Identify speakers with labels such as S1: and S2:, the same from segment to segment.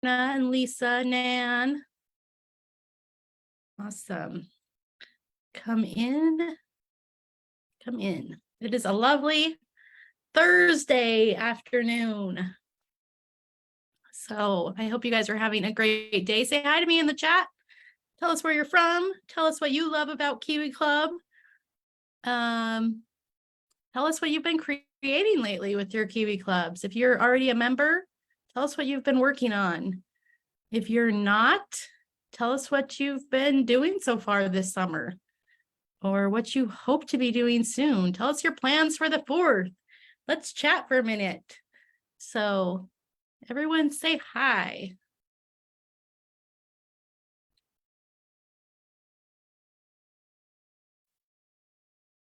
S1: and Lisa, Nan. Awesome. Come in. Come in. It is a lovely Thursday afternoon. So I hope you guys are having a great day. Say hi to me in the chat. Tell us where you're from. Tell us what you love about Kiwi Club. Tell us what you've been creating lately with your Kiwi Clubs. If you're already a member, tell us what you've been working on. If you're not, tell us what you've been doing so far this summer or what you hope to be doing soon. Tell us your plans for the 4th. Let's chat for a minute. So everyone say hi.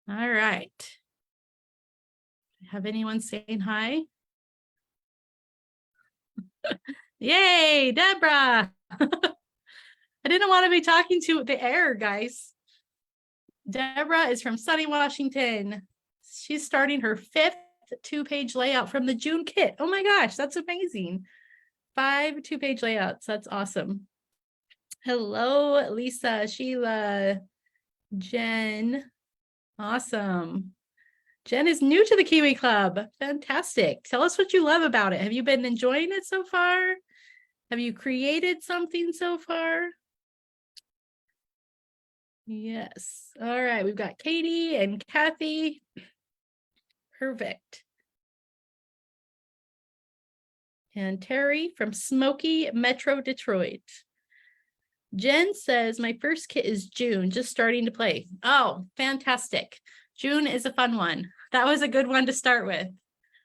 S1: All right. Have anyone saying hi? Yay, Deborah. I didn't want to be talking to the air, guys. Deborah is from sunny Washington. She's starting her 5th 2-page layout from the June kit. Oh my gosh, that's amazing. 5 2-page layouts. That's awesome. Hello, Lisa, Sheila, Jen. Awesome. Jen is new to the Kiwi Club. Fantastic. Tell us what you love about it. Have you been enjoying it so far? Have you created something so far? Yes. All right. We've got Katie and Kathy. Perfect. And Terry from Smoky Metro, Detroit. Jen says, my first kit is June, just starting to play. Oh, fantastic. June is a fun one. That was a good one to start with.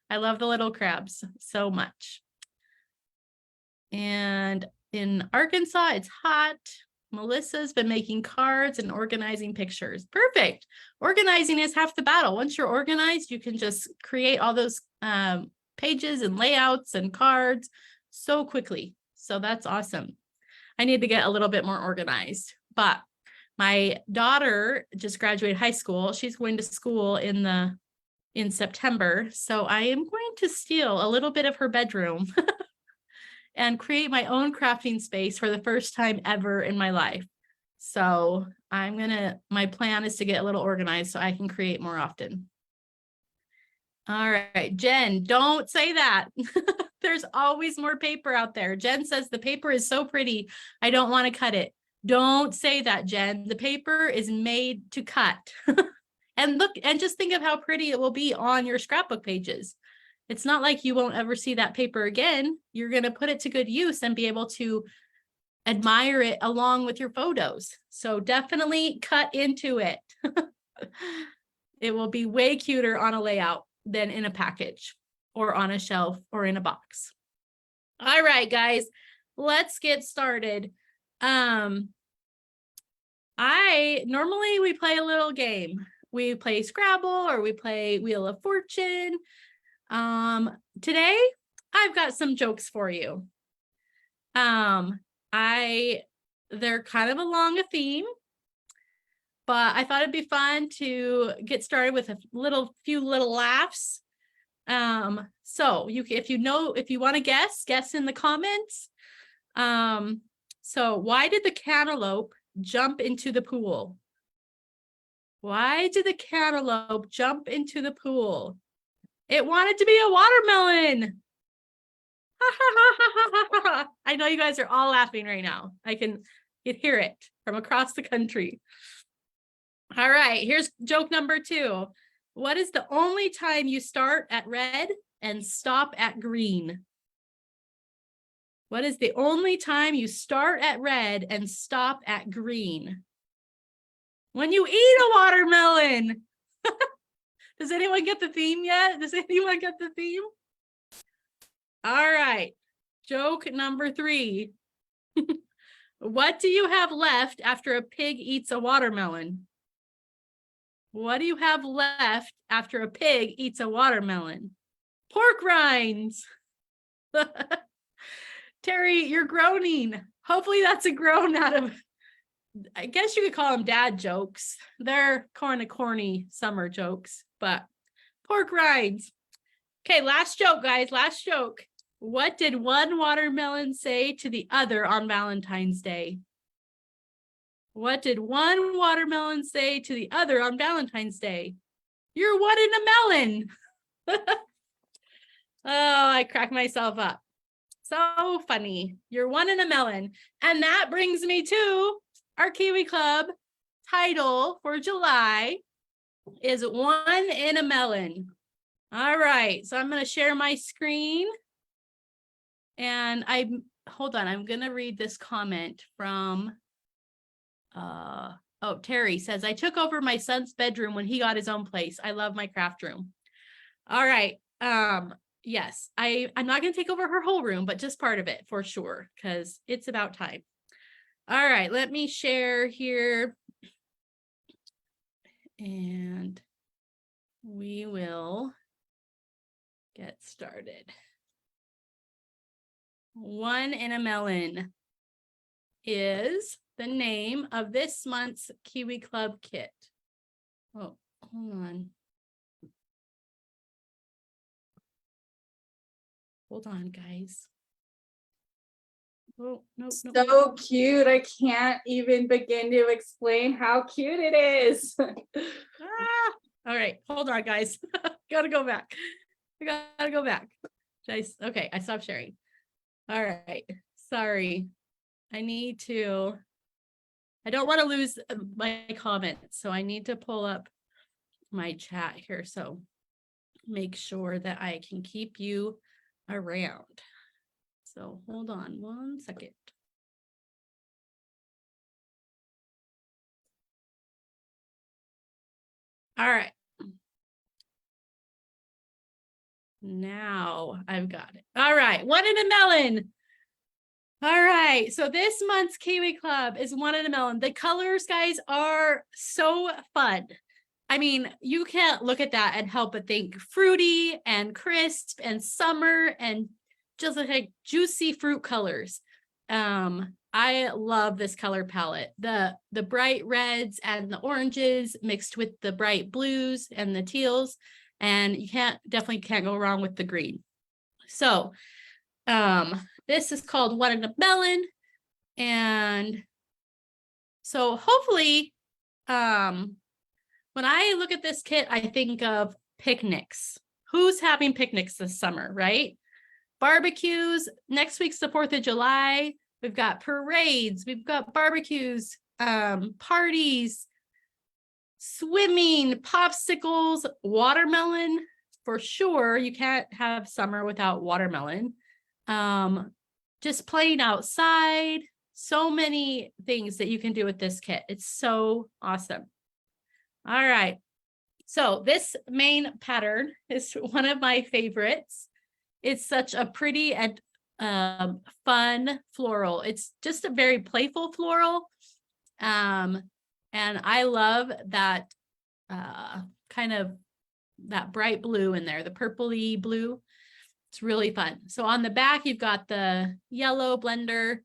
S1: I love the little crabs so much. And in Arkansas, it's hot. Melissa's been making cards and organizing pictures. Perfect. Organizing is half the battle. Once you're organized, you can just create all those pages and layouts and cards so quickly. So that's awesome. I need to get a little bit more organized, but my daughter just graduated high school. She's going to school in September. So I am going to steal a little bit of her bedroom and create my own crafting space for the first time ever in my life. So my plan is to get a little organized so I can create more often. All right, Jen, don't say that. There's always more paper out there. Jen says the paper is so pretty, I don't want to cut it. Don't say that, Jen. The paper is made to cut. And look, and just think of how pretty it will be on your scrapbook pages. It's not like you won't ever see that paper again. You're going to put it to good use and be able to admire it along with your photos. So definitely cut into it. It will be way cuter on a layout than in a package or on a shelf or in a box. All right, guys, let's get started. Normally we play a little game. We play Scrabble or we play Wheel of Fortune. Today I've got some jokes for you. They're kind of along a theme, but I thought it'd be fun to get started with a few little laughs. So if you want to guess in the comments. So why did the cantaloupe jump into the pool? Why did the cantaloupe jump into the pool? It wanted to be a watermelon. I know you guys are all laughing right now. I can hear it from across the country. All right, here's joke number 2. What is the only time you start at red and stop at green? What is the only time you start at red and stop at green? When you eat a watermelon. Does anyone get the theme yet? Does anyone get the theme? All right. Joke number 3. What do you have left after a pig eats a watermelon? What do you have left after a pig eats a watermelon? Pork rinds. Terry, you're groaning. Hopefully that's a groan out of, I guess you could call them dad jokes. They're kind of corny summer jokes, but pork rinds. Okay, last joke, guys. Last joke. What did one watermelon say to the other on Valentine's Day? What did one watermelon say to the other on Valentine's Day? You're one in a melon. Oh, I crack myself up. So funny. You're one in a melon. And that brings me to our Kiwi Club title for July is One in a Melon. All right. So I'm going to share my screen. And hold on. I'm going to read this comment from, Terry says, I took over my son's bedroom when he got his own place. I love my craft room. All right. Yes, I'm not going to take over her whole room, but just part of it for sure, because it's about time. All right, let me share here. And we will get started. One in a Melon is the name of this month's Kiwi Club kit. Oh, hold on. Hold on, guys. Oh, no,
S2: so cute. I can't even begin to explain how cute it is.
S1: All right, hold on, guys. Gotta go back. I gotta go back. Okay, I stopped sharing. All right, sorry. I don't want to lose my comments, so I need to pull up my chat here. So make sure that I can keep you around. So hold on one second. All right. Now I've got it. All right. One in a Melon. All right. So this month's Kiwi Club is One in a Melon. The colors, guys, are so fun. I mean, you can't look at that and help but think fruity and crisp and summer and just like juicy fruit colors. I love this color palette. The bright reds and the oranges mixed with the bright blues and the teals, and you definitely can't go wrong with the green. So this is called One in a Melon, and so hopefully when I look at this kit, I think of picnics. Who's having picnics this summer, right? Barbecues. Next week's the 4th of July. We've got parades. We've got barbecues, parties, swimming, popsicles, watermelon. For sure, you can't have summer without watermelon. Just playing outside. So many things that you can do with this kit. It's so awesome. All right. So this main pattern is one of my favorites. It's such a pretty and fun floral. It's just a very playful floral. And I love that kind of that bright blue in there, the purpley blue. It's really fun. So on the back, you've got the yellow blender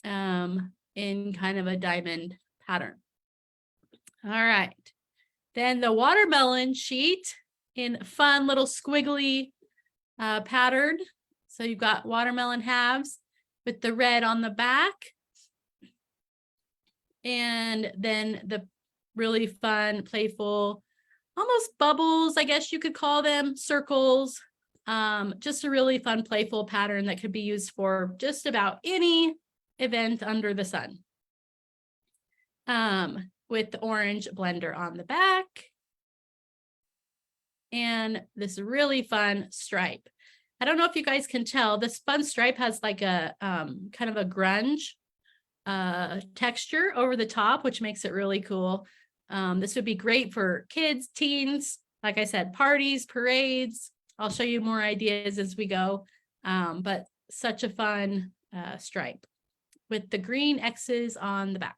S1: in kind of a diamond pattern. All right. Then the watermelon sheet in fun little squiggly pattern. So you've got watermelon halves with the red on the back. And then the really fun, playful, almost bubbles, I guess you could call them, circles. Just a really fun, playful pattern that could be used for just about any event under the sun. With the orange blender on the back. And this really fun stripe. I don't know if you guys can tell, this fun stripe has like a kind of a grunge texture over the top, which makes it really cool. This would be great for kids, teens, like I said, parties, parades. I'll show you more ideas as we go, but such a fun stripe with the green X's on the back.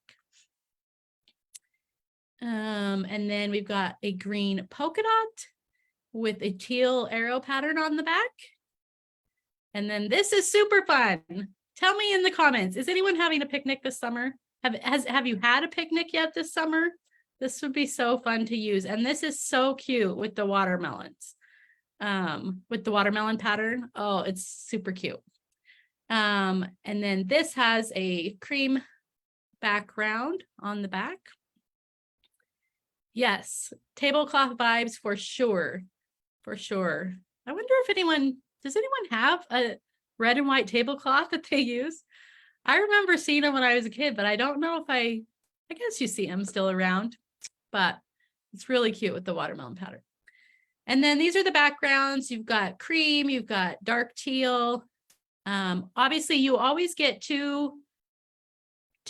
S1: And then we've got a green polka dot with a teal arrow pattern on the back. And then this is super fun. Tell me in the comments, is anyone having a picnic this summer? Have you had a picnic yet this summer? This would be so fun to use. And this is so cute with the watermelons. with the watermelon pattern. Oh, it's super cute. And then this has a cream background on the back. Yes, tablecloth vibes for sure. For sure. I wonder if does anyone have a red and white tablecloth that they use? I remember seeing them when I was a kid, but I don't know if I guess you see them still around, but it's really cute with the watermelon pattern. And then these are the backgrounds. You've got cream, you've got dark teal. Obviously you always get two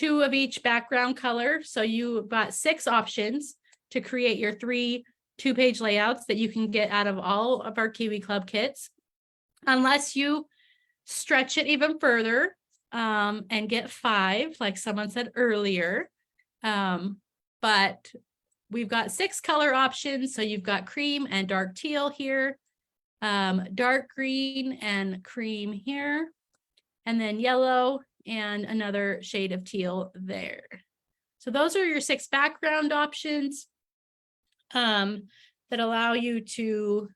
S1: of each background color. So you've got 6 options to create your 3 2-page layouts that you can get out of all of our Kiwi Club kits, unless you stretch it even further and get 5, like someone said earlier. But we've got 6 color options. So you've got cream and dark teal here, dark green and cream here, and then yellow and another shade of teal there. So those are your 6 background options that allow you to,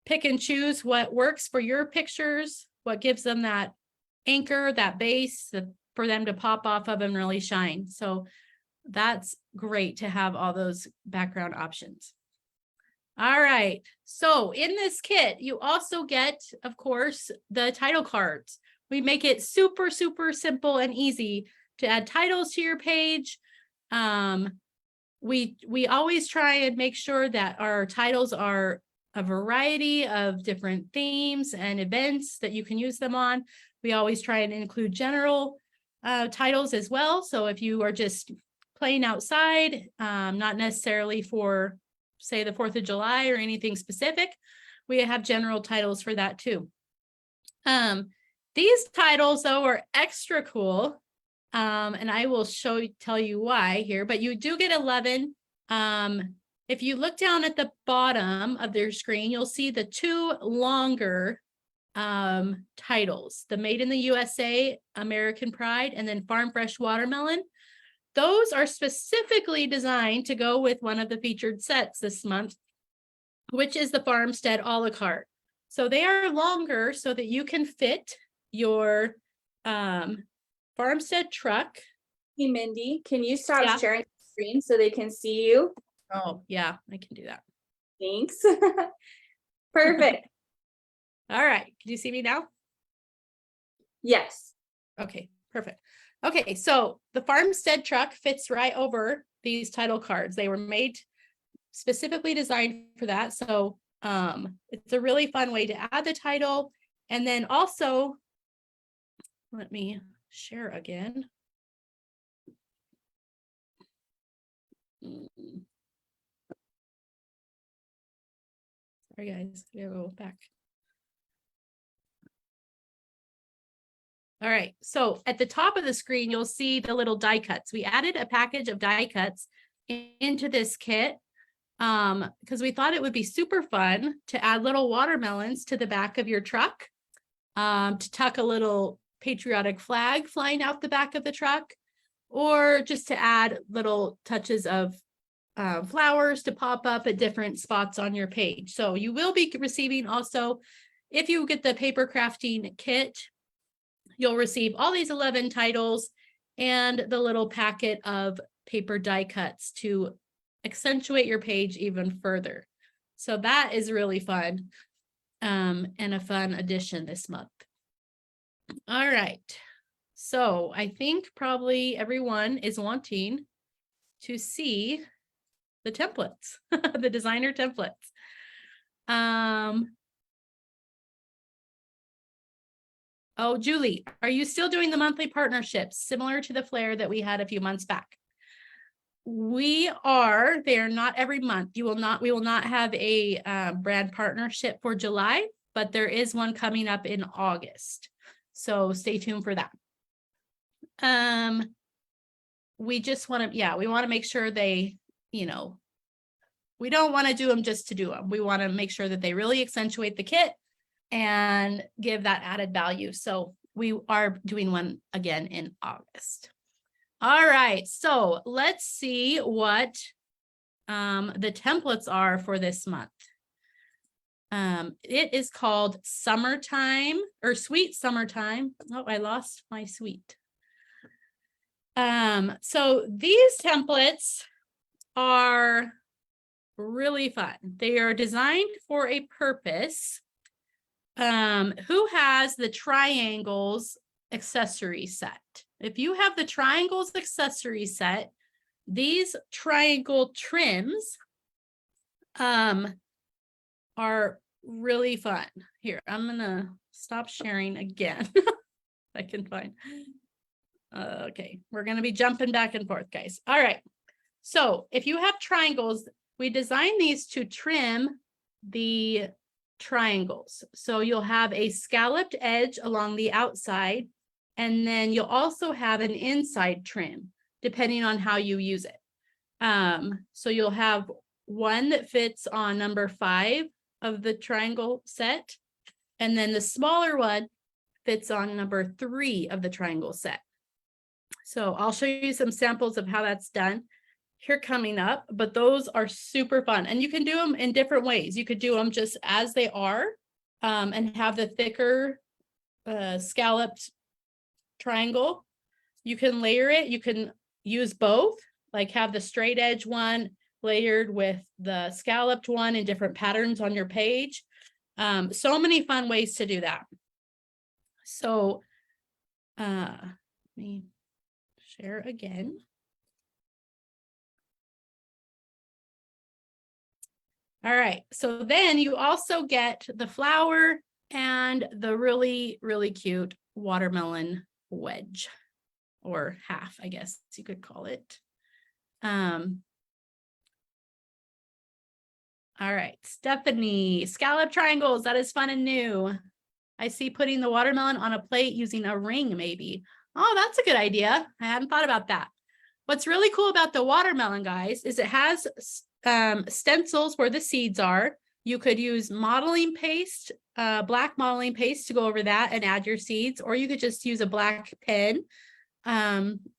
S1: pick and choose what works for your pictures, what gives them that anchor, that base for them to pop off of and really shine. So that's great to have all those background options. All right. So in this kit, you also get, of course, the title cards. We make it super, super simple and easy to add titles to your page. We always try and make sure that our titles are a variety of different themes and events that you can use them on. We always try and include general titles as well. So if you are just playing outside, not necessarily for, say, the 4th of July or anything specific, we have general titles for that too. These titles, though, are extra cool. And I will tell you why here, but you do get 11. If you look down at the bottom of their screen, you'll see the 2 longer titles, the Made in the USA, American Pride, and then Farm Fresh Watermelon. Those are specifically designed to go with one of the featured sets this month, which is the Farmstead a la carte. So they are longer so that you can fit your Farmstead truck.
S2: Hey, Mindy, can you stop
S1: Yeah.
S2: sharing the screen so they can see you?
S1: Oh, yeah, I can do that.
S2: Thanks. Perfect.
S1: All right. Can you see me now?
S2: Yes.
S1: Okay, perfect. Okay, so the Farmstead truck fits right over these title cards. They were made specifically designed for that. So it's a really fun way to add the title. And then also, let me share again. Sorry, guys, we go back. All right, so at the top of the screen, you'll see the little die cuts. We added a package of die cuts into this kit because we thought it would be super fun to add little watermelons to the back of your truck, to tuck a little patriotic flag flying out the back of the truck, or just to add little touches of flowers to pop up at different spots on your page. So you will be receiving also, if you get the paper crafting kit, you'll receive all these 11 titles and the little packet of paper die cuts to accentuate your page even further. So that is really fun and a fun addition this month. All right. So I think probably everyone is wanting to see the templates, the designer templates. Oh, Julie, are you still doing the monthly partnerships similar to the flare that we had a few months back? We are. They are not every month. We will not have a brand partnership for July, but there is one coming up in August. So stay tuned for that. We just want to, we want to make sure they, we don't want to do them just to do them. We want to make sure that they really accentuate the kit and give that added value. So we are doing one again in August. All right, so let's see what the templates are for this month. It is called Summertime or Sweet Summertime. Oh, I lost my sweet. So these templates are really fun. They are designed for a purpose. Who has the triangles accessory set? If you have the triangles accessory set, these triangle trims are really fun. Here, I'm gonna stop sharing again. I can find. Okay, we're gonna be jumping back and forth, guys. All right. So if you have triangles, we designed these to trim the triangles. So you'll have a scalloped edge along the outside, and then you'll also have an inside trim, depending on how you use it. So you'll have one that fits on number 5 of the triangle set, and then the smaller one fits on number 3 of the triangle set. So I'll show you some samples of how that's done here coming up, but those are super fun, and you can do them in different ways. You could do them just as they are, and have the thicker scalloped triangle. You can layer it. You can use both, like have the straight edge one layered with the scalloped one in different patterns on your page. So many fun ways to do that. So let me share again. All right, so then you also get the flower and the really, really cute watermelon wedge, or half, I guess you could call it. All right, Stephanie, scallop triangles, that is fun and new. I see putting the watermelon on a plate using a ring, maybe. Oh, that's a good idea. I hadn't thought about that. What's really cool about the watermelon, guys, is it has stencils where the seeds are. You could use modeling paste, black modeling paste to go over that and add your seeds, or you could just use a black pen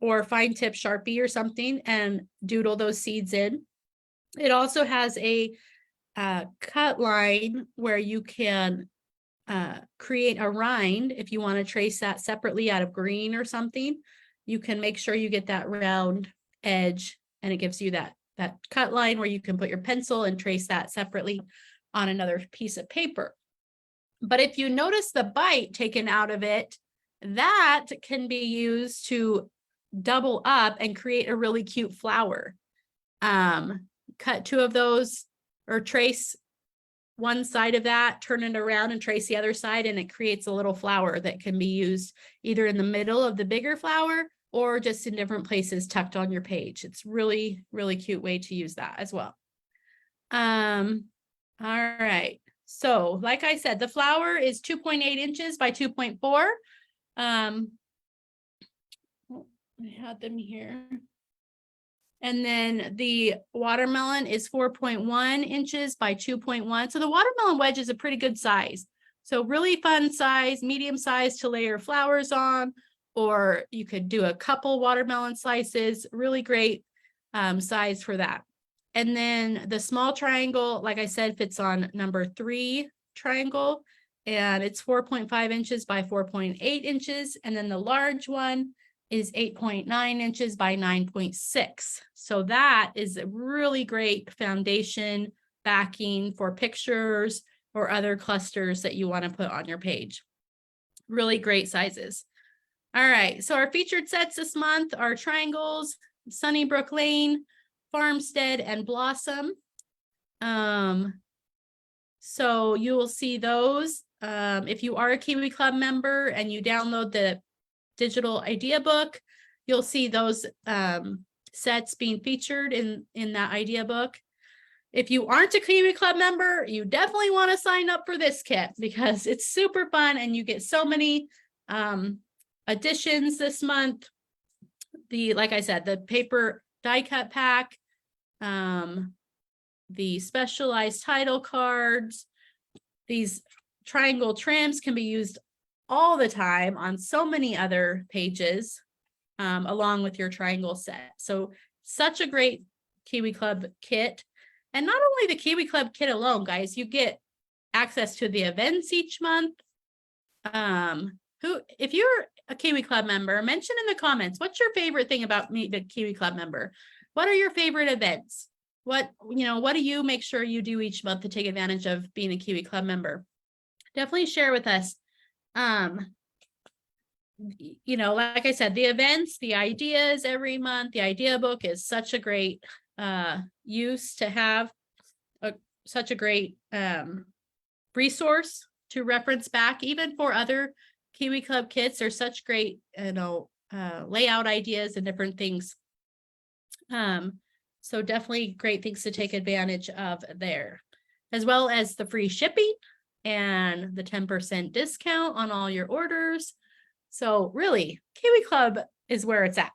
S1: or fine tip Sharpie or something and doodle those seeds in. It also has a cut line where you can create a rind if you want to trace that separately out of green or something. You can make sure you get that round edge, and it gives you that cut line where you can put your pencil and trace that separately on another piece of paper. But if you notice the bite taken out of it, that can be used to double up and create a really cute flower. Cut 2 of those, or trace one side of that, turn it around and trace the other side, and it creates a little flower that can be used either in the middle of the bigger flower or just in different places tucked on your page. It's really, really cute way to use that as well. All right. So like I said, the flower is 2.8 inches by 2.4. I had them here. And then the watermelon is 4.1 inches by 2.1. So the watermelon wedge is a pretty good size. So really fun size, medium size to layer flowers on, or you could do a couple watermelon slices, really great size for that. And then the small triangle, like I said, fits on number 3 triangle, and it's 4.5 inches by 4.8 inches. And then the large one is 8.9 inches by 9.6. So that is a really great foundation backing for pictures or other clusters that you want to put on your page. Really great sizes. All right, so our featured sets this month are triangles, Sunnybrook Lane, Farmstead, and Blossom. So you will see those if you are a Kiwi Club member and you download the digital idea book, you'll see those sets being featured in that idea book. If you aren't a Kiwi Club member, you definitely want to sign up for this kit because it's super fun and you get so many additions this month. Like I said, the paper die cut pack, the specialized title cards, these triangle trims can be used all the time on so many other pages, along with your triangle set. So such a great Kiwi Club kit. And not only the Kiwi Club kit alone, guys, you get access to the events each month. If you're a Kiwi Club member, mention in the comments, what's your favorite thing about me, the Kiwi Club member? What are your favorite events? What do you make sure you do each month to take advantage of being a Kiwi Club member? Definitely share with us. Like I said, the events, the ideas every month, the idea book is such a great use to have, such a great resource to reference back, even for other Kiwi Club kits. There's such great, layout ideas and different things. So definitely great things to take advantage of there, as well as the free shipping and the 10% discount on all your orders. So really, Kiwi Club is where it's at.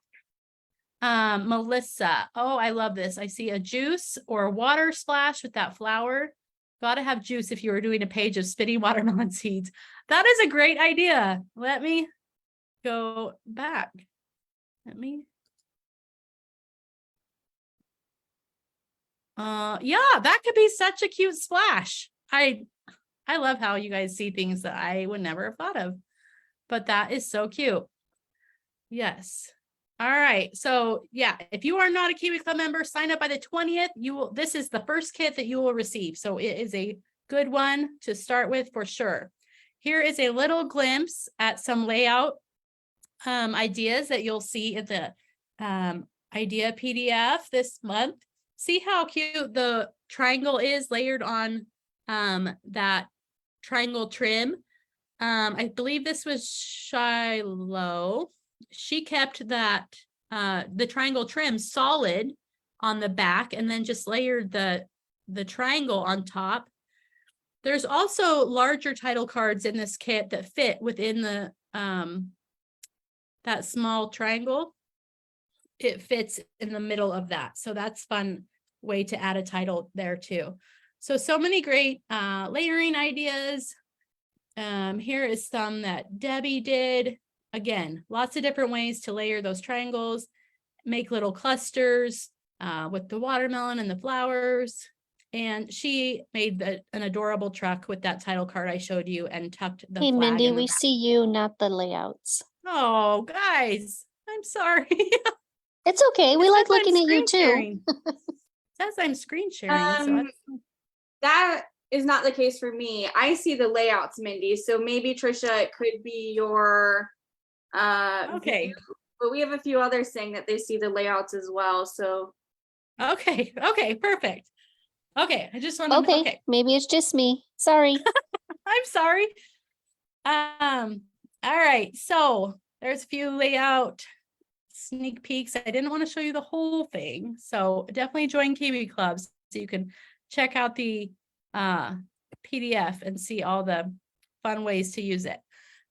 S1: Melissa, oh, I love this. I see a juice or a water splash with that flower. Gotta have juice if you were doing a page of spinning watermelon seeds. That is a great idea. Let me go back. Yeah, that could be such a cute splash. I love how you guys see things that I would never have thought of, but that is so cute. Yes. All right. So yeah, if you are not a Kiwi Club member, sign up by the 20th. This is the first kit that you will receive. So it is a good one to start with for sure. Here is a little glimpse at some layout ideas that you'll see in the idea PDF this month. See how cute the triangle is layered on that triangle trim. I believe this was Shiloh. She kept that the triangle trim solid on the back and then just layered the triangle on top. There's also larger title cards in this kit that fit within the that small triangle. It fits in the middle of that. So that's fun way to add a title there too. So many great layering ideas. Here is some that Debbie did. Again, lots of different ways to layer those triangles, make little clusters with the watermelon and the flowers. And she made an adorable truck with that title card I showed you and tucked the
S3: Hey,
S1: flag
S3: Mindy,
S1: in the
S3: we
S1: back.
S3: see you, not the layouts.
S1: Oh, guys, I'm sorry.
S3: It's okay. We like looking at you too.
S1: It says I'm screen sharing.
S2: That is not the case for me. I see the layouts, Mindy. So maybe Trisha, it could be your
S1: okay.
S2: view, but we have a few others saying that they see the layouts as well. So
S1: Okay, perfect. Okay, I just want to
S3: Okay, maybe it's just me. Sorry.
S1: I'm sorry. All right, so there's a few layout sneak peeks. I didn't want to show you the whole thing, so definitely join Kiwi Clubs so you can check out the PDF and see all the fun ways to use it.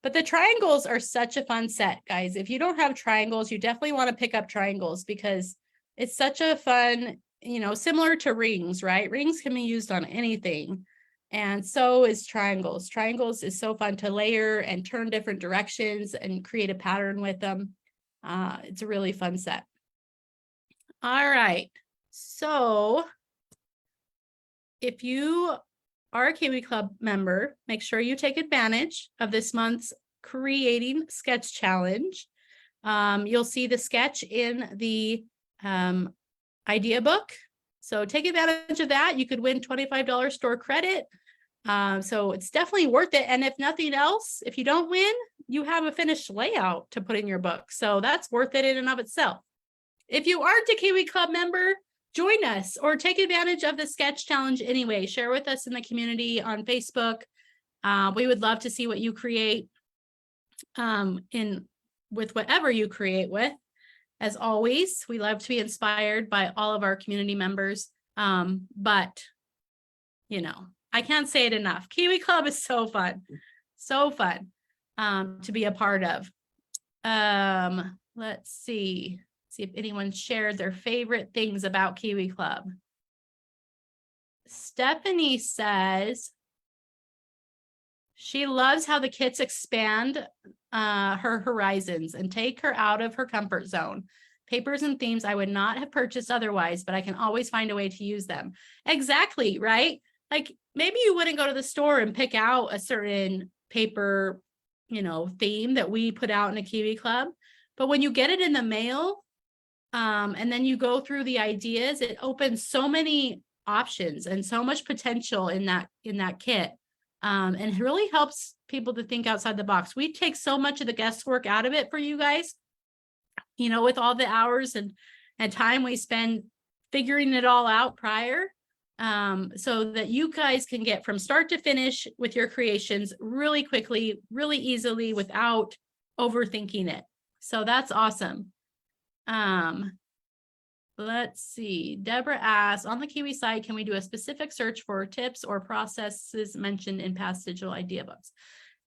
S1: But the triangles are such a fun set, guys. If you don't have triangles, you definitely want to pick up triangles because it's such a fun, similar to rings, right? Rings can be used on anything. And so is triangles. Triangles is so fun to layer and turn different directions and create a pattern with them. It's a really fun set. All right. So if you are a Kiwi Club member, make sure you take advantage of this month's Creating Sketch Challenge. You'll see the sketch in the idea book. So take advantage of that. You could win $25 store credit. So it's definitely worth it. And if nothing else, if you don't win, you have a finished layout to put in your book. So that's worth it in and of itself. If you aren't a Kiwi Club member, join us or take advantage of the sketch challenge anyway. Share with us in the community on Facebook. We would love to see what you create with whatever you create with. As always, we love to be inspired by all of our community members. But, I can't say it enough. Kiwi Club is so fun. So fun to be a part of. Let's see if anyone shared their favorite things about Kiwi Club. Stephanie says she loves how the kits expand her horizons and take her out of her comfort zone. Papers and themes I would not have purchased otherwise, but I can always find a way to use them. Exactly, right? like maybe you wouldn't go to the store and pick out a certain paper, theme that we put out in a Kiwi Club. But when you get it in the mail, and then you go through the ideas, it opens so many options and so much potential in that kit. And it really helps people to think outside the box. We take so much of the guesswork out of it for you guys, with all the hours and time we spend figuring it all out prior, so that you guys can get from start to finish with your creations really quickly, really easily, without overthinking it. So that's awesome. Let's see. Deborah asks, on the Kiwi site, can we do a specific search for tips or processes mentioned in past digital idea books?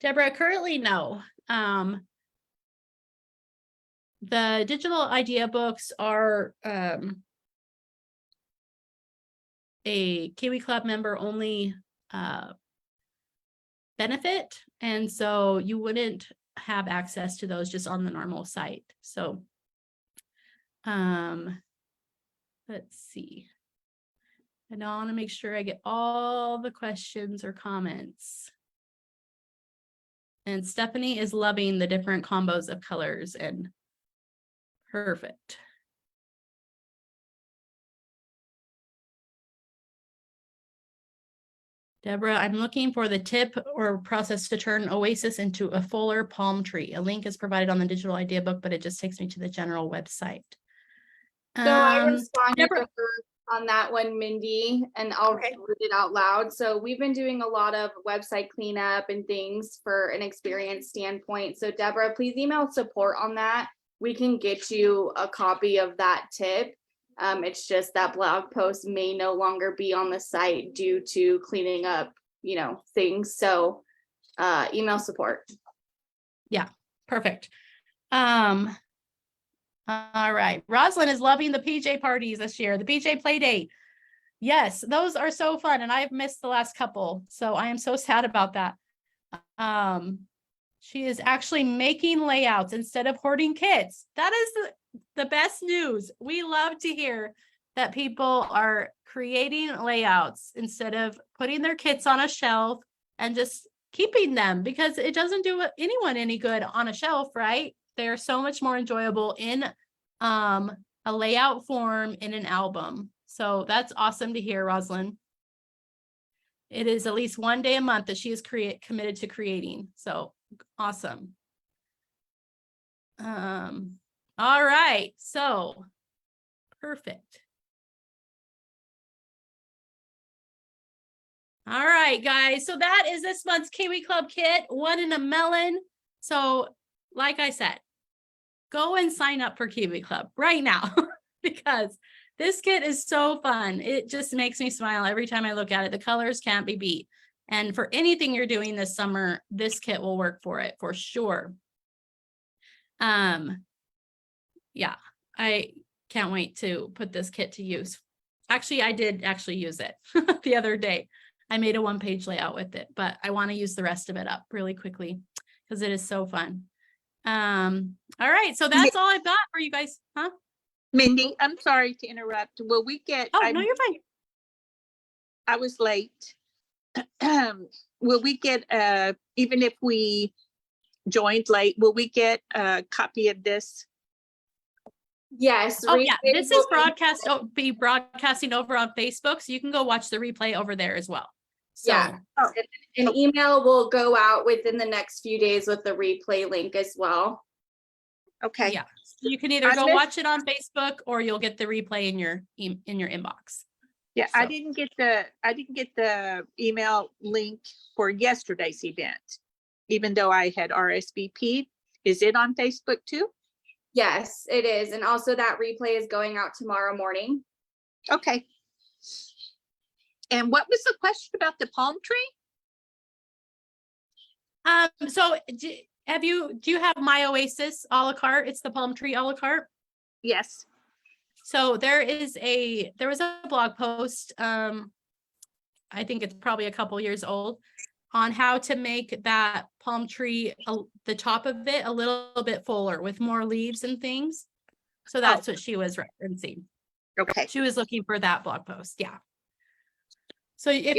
S1: Deborah, currently no. The digital idea books are a Kiwi Club member only benefit, and so you wouldn't have access to those just on the normal site. So let's see. And I want to make sure I get all the questions or comments. And Stephanie is loving the different combos of colors, and perfect. Deborah, I'm looking for the tip or process to turn Oasis into a fuller palm tree. A link is provided on the digital idea book, but it just takes me to the general website.
S2: So I responded
S1: Deborah,
S2: to her on that one, Mindy, and I'll read it out loud. So we've been doing a lot of website cleanup and things for an experience standpoint. So Deborah, please email support on that. We can get you a copy of that tip. It's just that blog post may no longer be on the site due to cleaning up, things. So email support.
S1: Yeah, perfect. All right. Rosalind is loving the PJ parties this year, the PJ play date. Yes, those are so fun. And I've missed the last couple. So I am so sad about that. She is actually making layouts instead of hoarding kits. That is the best news. We love to hear that people are creating layouts instead of putting their kits on a shelf and just keeping them, because it doesn't do anyone any good on a shelf, right? They're so much more enjoyable in a layout form in an album. So that's awesome to hear, Rosalind. It is at least one day a month that she is committed to creating. So awesome. All right, so perfect. All right, guys. So that is this month's Kiwi Club kit, one in a melon. So like I said, go and sign up for Kiwi Club right now because this kit is so fun. It just makes me smile every time I look at it. The colors can't be beat. And for anything you're doing this summer, this kit will work for it for sure. Yeah, I can't wait to put this kit to use. Actually, I did actually use it the other day. I made a one-page layout with it, but I want to use the rest of it up really quickly because it is so fun. All right, so that's all I've got for you guys. Huh?
S4: Mindy, I'm sorry to interrupt. Will we get?
S1: Oh, no, you're fine.
S4: I was late. Will we get, even if we joined late, will we get a copy of this?
S2: Yes.
S1: Oh yeah, this is be broadcasting over on Facebook, so you can go watch the replay over there as well. So,
S2: yeah, an email will go out within the next few days with the replay link as well.
S4: Okay.
S1: yeah, so you can either go watch it on Facebook or you'll get the replay in your inbox.
S4: Yeah,
S1: So.
S4: I didn't get the email link for yesterday's event, even though I had RSVP'd. Is it on Facebook too?
S2: Yes, it is. And also that replay is going out tomorrow morning.
S4: Okay. And what was the question about the palm tree?
S1: So do you have My Oasis a la carte? It's the palm tree a la carte.
S4: Yes.
S1: So there was a blog post, I think it's probably a couple years old, on how to make that palm tree, the top of it, a little bit fuller with more leaves and things. So that's what she was referencing.
S4: Okay.
S1: She was looking for that blog post. Yeah. So if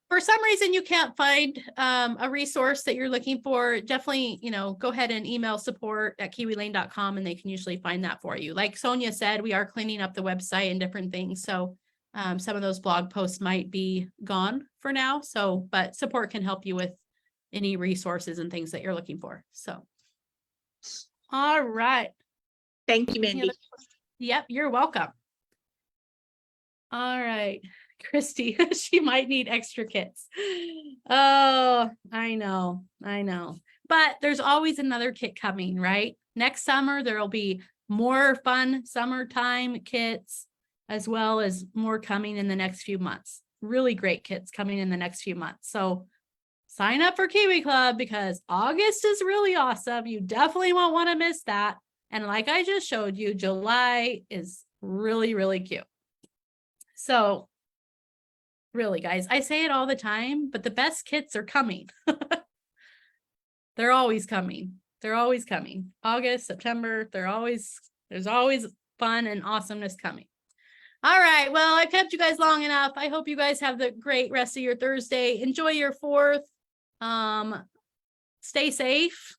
S1: for some reason you can't find a resource that you're looking for, definitely, go ahead and email support@kiwilane.com and they can usually find that for you. Like Sonia said, we are cleaning up the website and different things. So some of those blog posts might be gone for now. So, but support can help you with any resources and things that you're looking for. So, all right.
S4: Thank you,
S1: Any
S4: Mindy.
S1: other questions? Yep, you're welcome. All right, Christy, she might need extra kits. Oh, I know. But there's always another kit coming, right? Next summer, there'll be more fun summertime kits, as well as more coming in the next few months. Really great kits coming in the next few months. So sign up for Kiwi Club because August is really awesome. You definitely won't want to miss that. And like I just showed you, July is really, really cute. So really, guys, I say it all the time, but the best kits are coming. They're always coming. August, September, there's always fun and awesomeness coming. All right. Well, I've kept you guys long enough. I hope you guys have the great rest of your Thursday. Enjoy your 4th. Stay safe.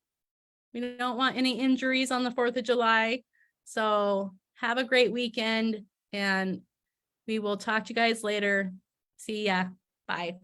S1: We don't want any injuries on the 4th of July. So have a great weekend and we will talk to you guys later. See ya. Bye.